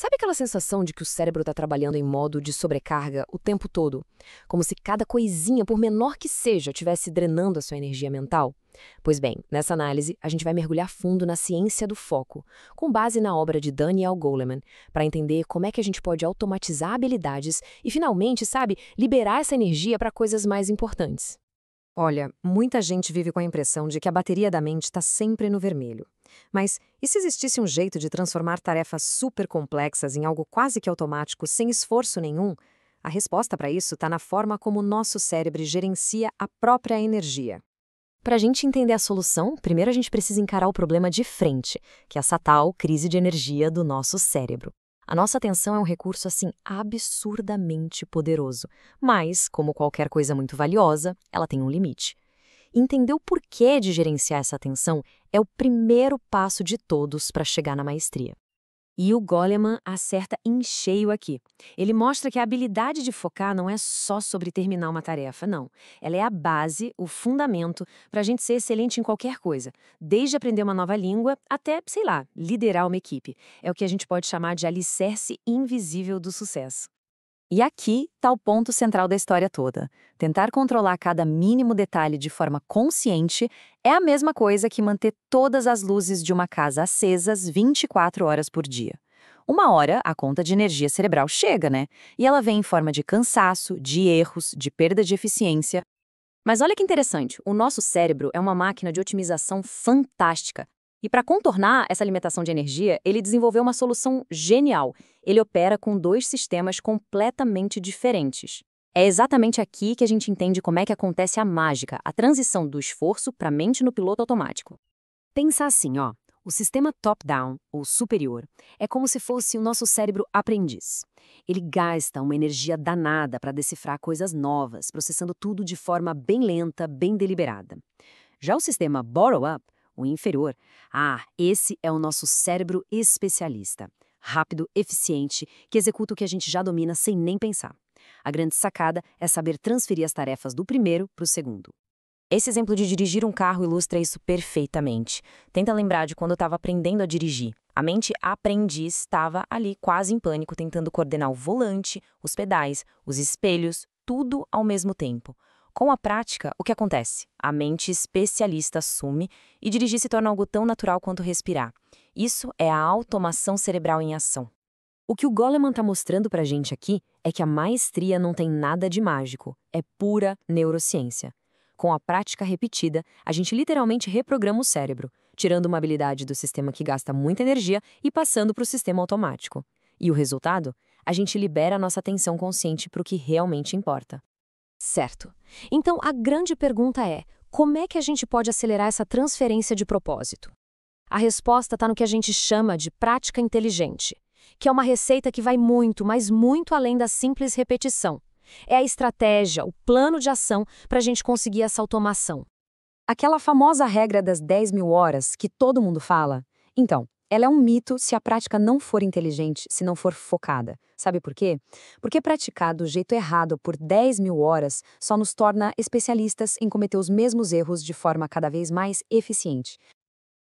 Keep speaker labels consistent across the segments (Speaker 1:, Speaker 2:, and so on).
Speaker 1: Sabe aquela sensação de que o cérebro está trabalhando em modo de sobrecarga o tempo todo? Como se cada coisinha, por menor que seja, estivesse drenando a sua energia mental? Pois bem, nessa análise, a gente vai mergulhar fundo na ciência do foco, com base na obra de Daniel Goleman, para entender como é que a gente pode automatizar habilidades e, finalmente, sabe, liberar essa energia para coisas mais importantes.
Speaker 2: Olha, muita gente vive com a impressão de que a bateria da mente está sempre no vermelho. Mas e se existisse um jeito de transformar tarefas super complexas em algo quase que automático, sem esforço nenhum? A resposta para isso está na forma como o nosso cérebro gerencia a própria energia.
Speaker 1: Para a gente entender a solução, primeiro a gente precisa encarar o problema de frente, que é essa tal crise de energia do nosso cérebro. A nossa atenção é um recurso assim absurdamente poderoso, mas, como qualquer coisa muito valiosa, ela tem um limite. Entender o porquê de gerenciar essa atenção é o primeiro passo de todos para chegar na maestria. E o Goleman acerta em cheio aqui. Ele mostra que a habilidade de focar não é só sobre terminar uma tarefa, não. Ela é a base, o fundamento para a gente ser excelente em qualquer coisa, desde aprender uma nova língua até, sei lá, liderar uma equipe. É o que a gente pode chamar de alicerce invisível do sucesso.
Speaker 2: E aqui está o ponto central da história toda. Tentar controlar cada mínimo detalhe de forma consciente é a mesma coisa que manter todas as luzes de uma casa acesas 24 horas por dia. Uma hora, a conta de energia cerebral chega, né? E ela vem em forma de cansaço, de erros, de perda de eficiência.
Speaker 1: Mas olha que interessante, o nosso cérebro é uma máquina de otimização fantástica. E para contornar essa limitação de energia, ele desenvolveu uma solução genial. Ele opera com dois sistemas completamente diferentes. É exatamente aqui que a gente entende como é que acontece a mágica, a transição do esforço para a mente no piloto automático. Pensa assim, ó. O sistema top-down, ou superior, é como se fosse o nosso cérebro aprendiz. Ele gasta uma energia danada para decifrar coisas novas, processando tudo de forma bem lenta, bem deliberada. Já o sistema bottom-up, o inferior, esse é o nosso cérebro especialista. Rápido, eficiente, que executa o que a gente já domina sem nem pensar. A grande sacada é saber transferir as tarefas do primeiro para o segundo. Esse exemplo de dirigir um carro ilustra isso perfeitamente. Tenta lembrar de quando eu estava aprendendo a dirigir. A mente aprendiz estava ali quase em pânico, tentando coordenar o volante, os pedais, os espelhos, tudo ao mesmo tempo. Com a prática, o que acontece? A mente especialista assume e dirigir se torna algo tão natural quanto respirar. Isso é a automação cerebral em ação. O que o Goleman está mostrando para a gente aqui é que a maestria não tem nada de mágico, é pura neurociência. Com a prática repetida, a gente literalmente reprograma o cérebro, tirando uma habilidade do sistema que gasta muita energia e passando para o sistema automático. E o resultado? A gente libera a nossa atenção consciente para o que realmente importa. Certo. Então, a grande pergunta é: como é que a gente pode acelerar essa transferência de propósito? A resposta está no que a gente chama de prática inteligente, que é uma receita que vai muito, mas muito além da simples repetição. É a estratégia, o plano de ação para a gente conseguir essa automação.
Speaker 2: Aquela famosa regra das 10.000 horas que todo mundo fala? Então, ela é um mito se a prática não for inteligente, se não for focada. Sabe por quê? Porque praticar do jeito errado por 10.000 horas só nos torna especialistas em cometer os mesmos erros de forma cada vez mais eficiente.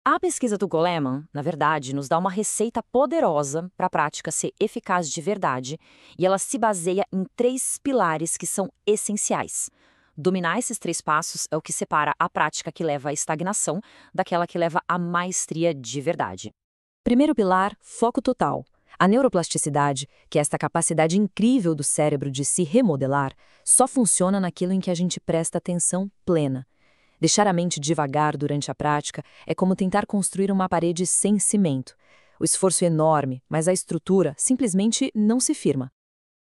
Speaker 1: A pesquisa do Goleman, na verdade, nos dá uma receita poderosa para a prática ser eficaz de verdade, e ela se baseia em três pilares que são essenciais. Dominar esses três passos é o que separa a prática que leva à estagnação daquela que leva à maestria de verdade. Primeiro pilar, foco total. A neuroplasticidade, que é esta capacidade incrível do cérebro de se remodelar, só funciona naquilo em que a gente presta atenção plena. Deixar a mente devagar durante a prática é como tentar construir uma parede sem cimento. O esforço é enorme, mas a estrutura simplesmente não se firma.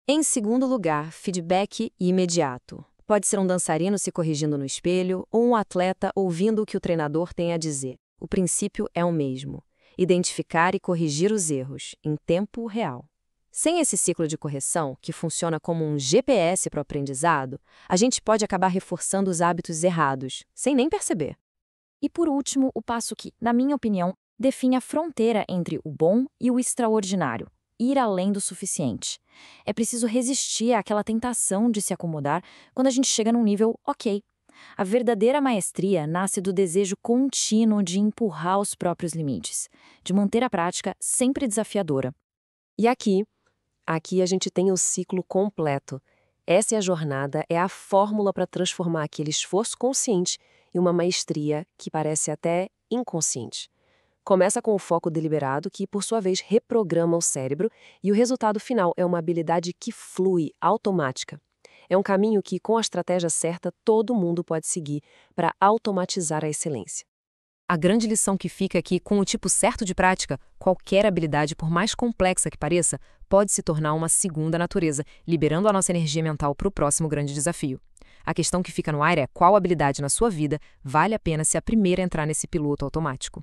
Speaker 1: Em segundo lugar, feedback imediato. Pode ser um dançarino se corrigindo no espelho ou um atleta ouvindo o que o treinador tem a dizer. O princípio é o mesmo: identificar e corrigir os erros em tempo real. Sem esse ciclo de correção, que funciona como um GPS para o aprendizado, a gente pode acabar reforçando os hábitos errados, sem nem perceber. E por último, o passo que, na minha opinião, define a fronteira entre o bom e o extraordinário: ir além do suficiente. É preciso resistir àquela tentação de se acomodar quando a gente chega num nível ok. A verdadeira maestria nasce do desejo contínuo de empurrar os próprios limites, de manter a prática sempre desafiadora.
Speaker 3: E aqui a gente tem o ciclo completo. Essa é a jornada, é a fórmula para transformar aquele esforço consciente em uma maestria que parece até inconsciente. Começa com o foco deliberado, que, por sua vez, reprograma o cérebro, e o resultado final é uma habilidade que flui, automática. É um caminho que, com a estratégia certa, todo mundo pode seguir para automatizar a excelência.
Speaker 1: A grande lição que fica aqui, com o tipo certo de prática, qualquer habilidade, por mais complexa que pareça, pode se tornar uma segunda natureza, liberando a nossa energia mental para o próximo grande desafio. A questão que fica no ar é qual habilidade na sua vida vale a pena ser a primeira a entrar nesse piloto automático.